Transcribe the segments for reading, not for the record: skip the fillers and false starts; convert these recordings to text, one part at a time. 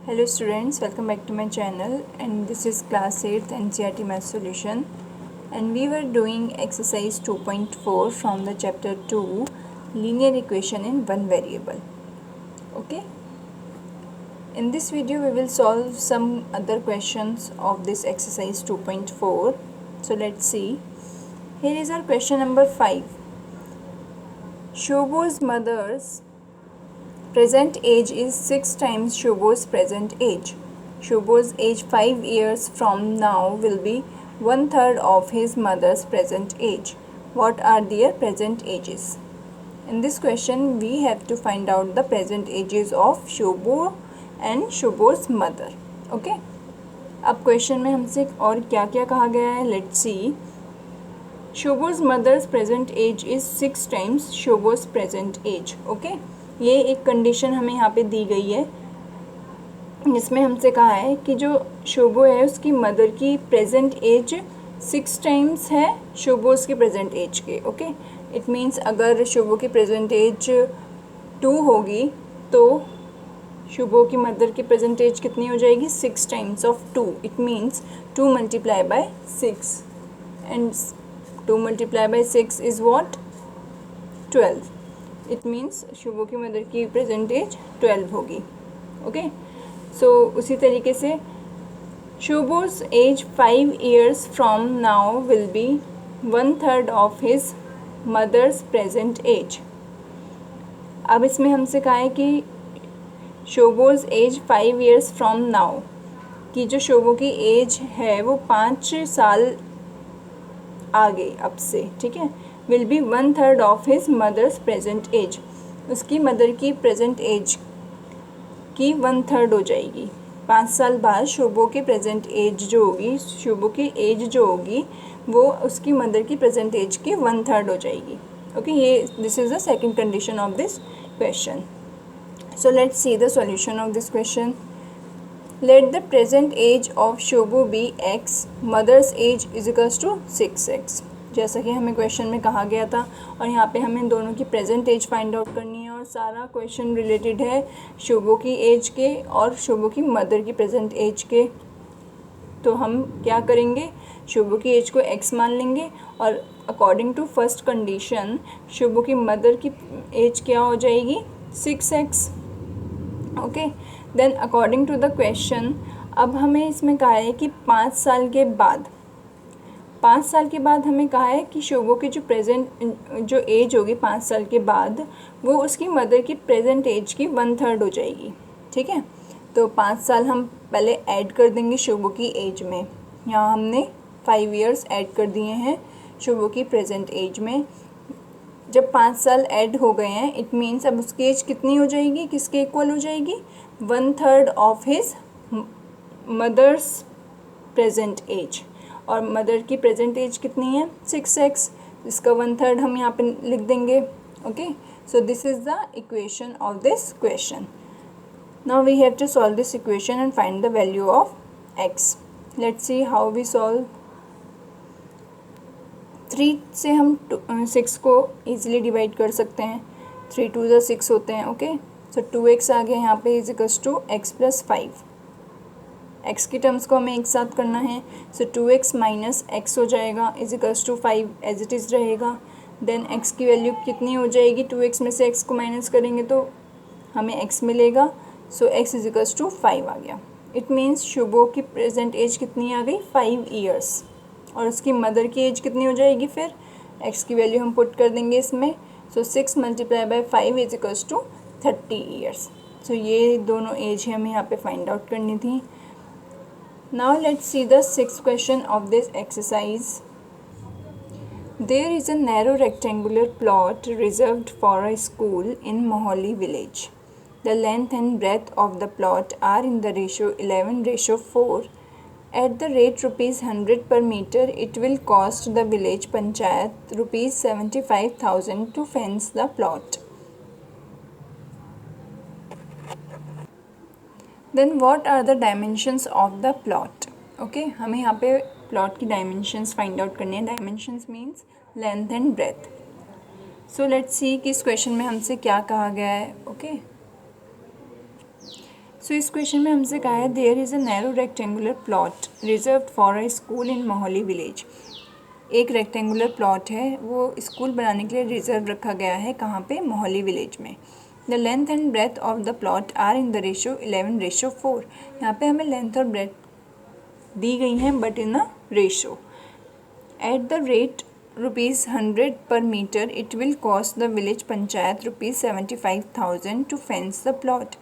Hello students, welcome back to my channel, and this is class 8th NCERT math solution, and we were doing exercise 2.4 from the chapter 2 linear equation in one variable. Okay, in this video we will solve some other questions of this exercise 2.4. So let's see. Here is our question number 5. Shobo's mother's present age is 6 times Shobo's present age. Shobo's age 5 years from now will be 1/3 of his mother's present age. What are their present ages? In this question, we have to find out the present ages of Shobo and Shobo's mother. Okay? अब question में हमसे और क्या क्या कहा गया है, let's C. Shobo's mother's present age is 6 times Shobo's present age. Okay? ये एक कंडीशन हमें यहाँ पे दी गई है जिसमें हमसे कहा है कि जो शोबो है उसकी मदर की प्रेजेंट एज 6 टाइम्स है शोबोस की प्रेजेंट एज के. ओके, इट मीन्स अगर शोबो की प्रेजेंट एज 2 होगी तो शोबो की मदर की प्रेजेंट एज कितनी हो जाएगी? 6 times of 2. It means 2 multiply by 6 and 2 multiply by 6 is what? 12. It means Shubho की मदर की प्रेजेंट एज 12 होगी. ओके, सो उसी तरीके से Shubho's age 5 years from now will be 1/3 of his mother's present age. अब इसमें हमसे कहा है कि Shobo's age 5 years from now, कि जो शोबो की एज है वो 5 साल आगे अब से, ठीक है, will be 1/3 of his mother's present age. उसकी मदर की प्रेजेंट एज की 1/3 हो जाएगी. 5 साल बाद शोबो की प्रेजेंट एज जो होगी, शोबो की एज जो होगी वो उसकी मदर की प्रेजेंट एज की 1/3 हो जाएगी. ओके, ये this is the second condition of this question. So let's see the solution of this question. Let the present age of Shobo be x, mother's age is equals to 6x. जैसा कि हमें question में कहा गया था, और यहाँ पे हमें दोनों की प्रेजेंट एज फाइंड आउट करनी है, और सारा क्वेश्चन रिलेटेड है शोबो की एज के और शोबो की मदर की प्रेजेंट एज के. तो हम क्या करेंगे, शोबो की एज को x मान लेंगे, और according to first condition Shobo की मदर की एज क्या हो जाएगी? 6x. Okay, then according to the question अब हमें इसमें कहा है कि 5 साल के बाद हमें कहा है कि शोबो की जो एज होगी 5 साल के बाद वो उसकी मदर की प्रेजेंट एज की 1/3 हो जाएगी. ठीक है, तो 5 साल हम पहले ऐड कर देंगे शोबो की एज में. यहाँ हमने 5 years ऐड कर दिए हैं शोबो की प्रेजेंट एज में. जब 5 साल ऐड हो गए हैं, इट मीन्स अब उसकी एज कितनी हो जाएगी, किसके इक्वल हो जाएगी? 1/3 of his mother's present age. और मदर की प्रेजेंट एज कितनी है? 6x. इसका 1/3 हम यहाँ पे लिख देंगे. Okay, so this is the equation of this question. Now we have to solve this equation and find the value of x. Let's see how we solve. 3 से हम 6 को ईजिली डिवाइड कर सकते हैं. 3 2 ज़ा 6 होते हैं. ओके, सो 2x आ गया यहाँ पे is equals to x + 5. x की टर्म्स को हमें एक साथ करना है, सो 2x माइनस x हो जाएगा is equals to 5 as it is रहेगा. देन x की वैल्यू कितनी हो जाएगी? 2x में से x को माइनस करेंगे तो हमें x मिलेगा, सो x इज इक्वल्स टू 5 आ गया. इट मीन्स शुभो की प्रेजेंट एज कितनी आ गई? 5 years. और उसकी मदर की एज कितनी हो जाएगी? फिर x की वैल्यू हम पुट कर देंगे इसमें, सो 6 multiply by 5 is equals to 30 years. So ये दोनों एज हमें यहाँ पे फाइंड आउट करनी थी. Now let's see the 6th question of this exercise. There is a narrow rectangular plot reserved for a school in Mohali village. The length and breadth of the plot are in the ratio 11:4. At the rate ₹100 per meter, it will cost the village panchayat ₹75,000 to fence the plot. Then what are the dimensions of the plot? Okay, हमें यहाँ पे plot की dimensions find out करनी है. Dimensions means length and breadth. So let's see कि इस question में हमसे क्या कहा गया है. Okay. सो इस क्वेश्चन में हमसे कहा है there is a narrow rectangular plot reserve for a school in Mohali village. एक रेक्टेंगुलर प्लॉट है वो स्कूल बनाने के लिए रिजर्व रखा गया है, कहाँ पे? मोहाली विलेज में। The length and breadth of the plot are in the ratio 11:4। यहाँ पे हमें लेंथ और ब्रेथ दी गई हैं but in a ratio. Eight the rate ₹100 per meter it will cost the village panchayat ₹75,000 to fence the plot।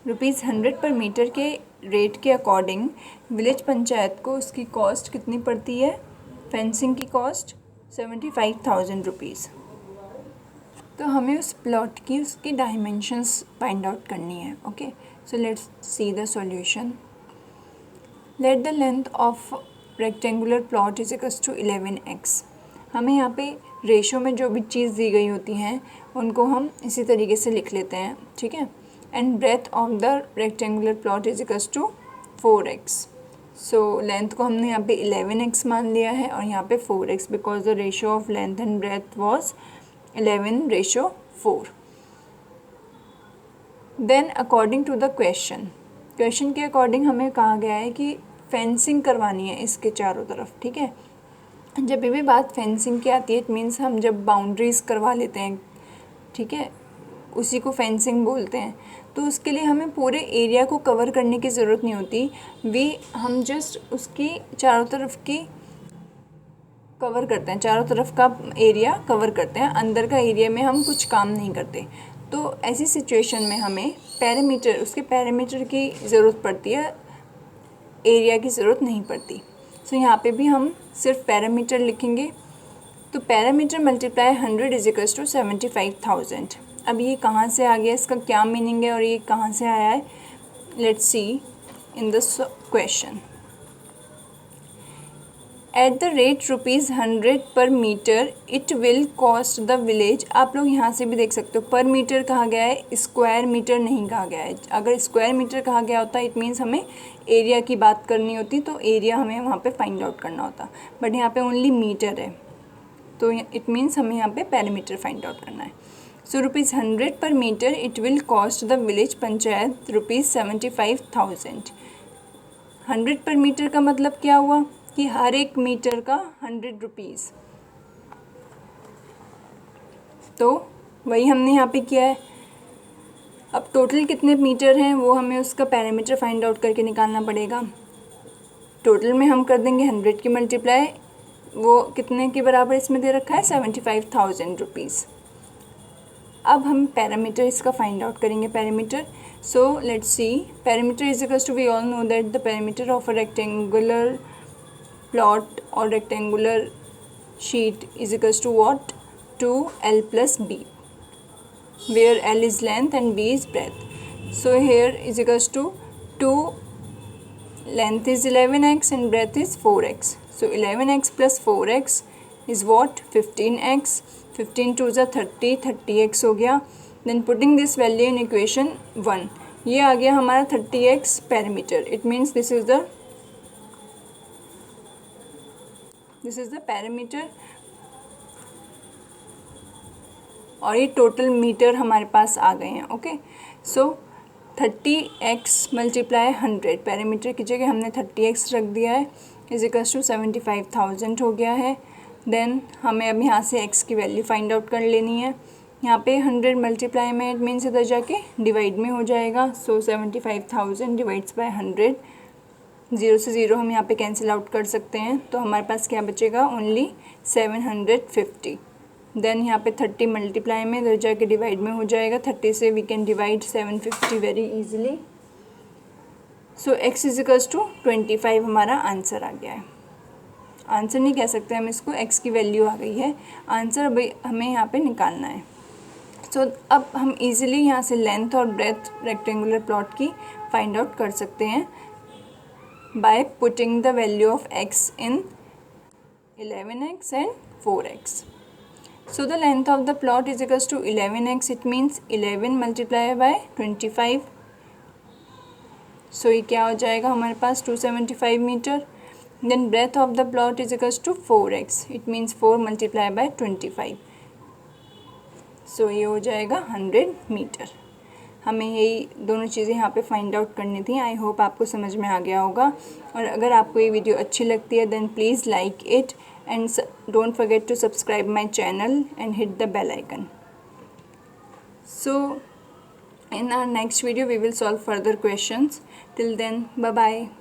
₹100 per metre के rate के according village panchayat को उसकी कॉस्ट कितनी पड़ती है? फेंसिंग की कॉस्ट ₹75,000। तो हमें उस प्लॉट की उसकी डायमेंशंस फाइंड आउट करनी है। Okay, so let's see the solution. Let the length of rectangular plot is equals to 11x। हमें यहाँ पे रेशो में जो भी चीज़ दी गई होती हैं उनको हम इसी तरीके से लिख लेते हैं, ठीक है। And breadth of the rectangular plot is equals to 4x। So length को हमने यहाँ पे 11x मान लिया है और यहाँ पे 4x, because the ratio of length and breadth was 11:4। Then according to the question के अकॉर्डिंग हमें कहा गया है कि फेंसिंग करवानी है इसके चारों तरफ, ठीक है। जब भी बात फेंसिंग की आती है इट मीन्स हम जब बाउंड्रीज करवा लेते हैं, ठीक है, उसी को फेंसिंग बोलते हैं। तो उसके लिए हमें पूरे एरिया को कवर करने की ज़रूरत नहीं होती, हम जस्ट उसकी चारों तरफ की कवर करते हैं, चारों तरफ का एरिया कवर करते हैं, अंदर का एरिया में हम कुछ काम नहीं करते। तो ऐसी सिचुएशन में हमें उसके पैरामीटर की ज़रूरत पड़ती है, एरिया की ज़रूरत नहीं पड़ती। सो यहाँ पे भी हम सिर्फ पैरामीटर लिखेंगे। तो perimeter multiply 100 is equals to 75,000। अब ये कहाँ से आ गया, इसका क्या मीनिंग है और ये कहाँ से आया है? Let's see in the question. At the rate ₹100 per metre it will cost the village. आप लोग यहाँ से भी देख सकते हो पर मीटर कहा गया है, स्क्वायर मीटर नहीं कहा गया है। अगर स्क्वायर मीटर कहा गया होता इट मीन्स हमें एरिया की बात करनी होती, तो एरिया हमें वहाँ पे फाइंड आउट करना होता, बट यहाँ पे ओनली मीटर है, तो इट मीन्स हमें यहाँ पे पैरामीटर फाइंड आउट करना है। So ₹100 per metre it will cost the village panchayat ₹75,000। 100 per metre का मतलब क्या हुआ कि हर एक मीटर का 100 रुपीज़। तो वही हमने यहाँ पे किया है। अब टोटल कितने मीटर हैं वो हमें उसका पैरामीटर फाइंड आउट करके निकालना पड़ेगा। टोटल में हम कर देंगे 100 की मल्टीप्लाई, वो कितने के बराबर इसमें दे रखा है? 75,000 रुपीज़। अब हम पैरामीटर इसका फाइंड आउट करेंगे, perimeter. So let's see, perimeter is equals to, we all know that the perimeter of a rectangular plot or rectangular sheet is equals to what? 2l plus b, where l is length and b is breadth. So here is equals to 2, length is 11x and breadth is 4x. So 11x plus 4x is what? 15x. 15 2 is 30, 30x हो गया। Then putting this value in equation 1, ये आ गया हमारा 30x parameter. It means this is the parameter और ये total metre हमारे पास आ गए हैं। ओके, सो 30x मल्टीप्लाई 100, पैरामीटर की जगह हमने 30x रख दिया है, इज इक्वल्स टू 75,000 हो गया है। देन हमें अब यहाँ से x की वैल्यू फाइंड आउट कर लेनी है। यहाँ पे 100 मल्टीप्लाई में इट मीन्स इधर जाके डिवाइड में हो जाएगा। सो 75,000 डिवाइड्स बाय 100, 0 से 0 हम यहाँ पे कैंसिल आउट कर सकते हैं, तो हमारे पास क्या बचेगा? ओनली 750। देन यहाँ पे 30 मल्टीप्लाई में इधर जाके डिवाइड में हो जाएगा, 30 से we can divide 750 very easily. So x is equals to 25 हमारा आंसर आ गया है। आंसर नहीं कह सकते हम इसको, x की वैल्यू आ गई है, आंसर अभी हमें यहाँ पे निकालना है। सो अब हम इजीली यहाँ से लेंथ और ब्रेथ रेक्टेंगुलर प्लॉट की फाइंड आउट कर सकते हैं by putting the value of x in 11x and 4x. So the length of the plot is equals to 11x, it means 11 multiplied by 25. So ये क्या हो जाएगा हमारे पास? 275 metre. Then breadth of the plot is equals to 4x, it means 4 multiplied by 25. So ये हो जाएगा 100 metre. हमें यही दोनों चीज़ें यहाँ पे फाइंड आउट करनी थी। आई होप आपको समझ में आ गया होगा। और अगर आपको ये वीडियो अच्छी लगती है then please like it and don't forget to subscribe my channel and hit the bell icon. So in our next video we will solve further questions. Till then, bye bye.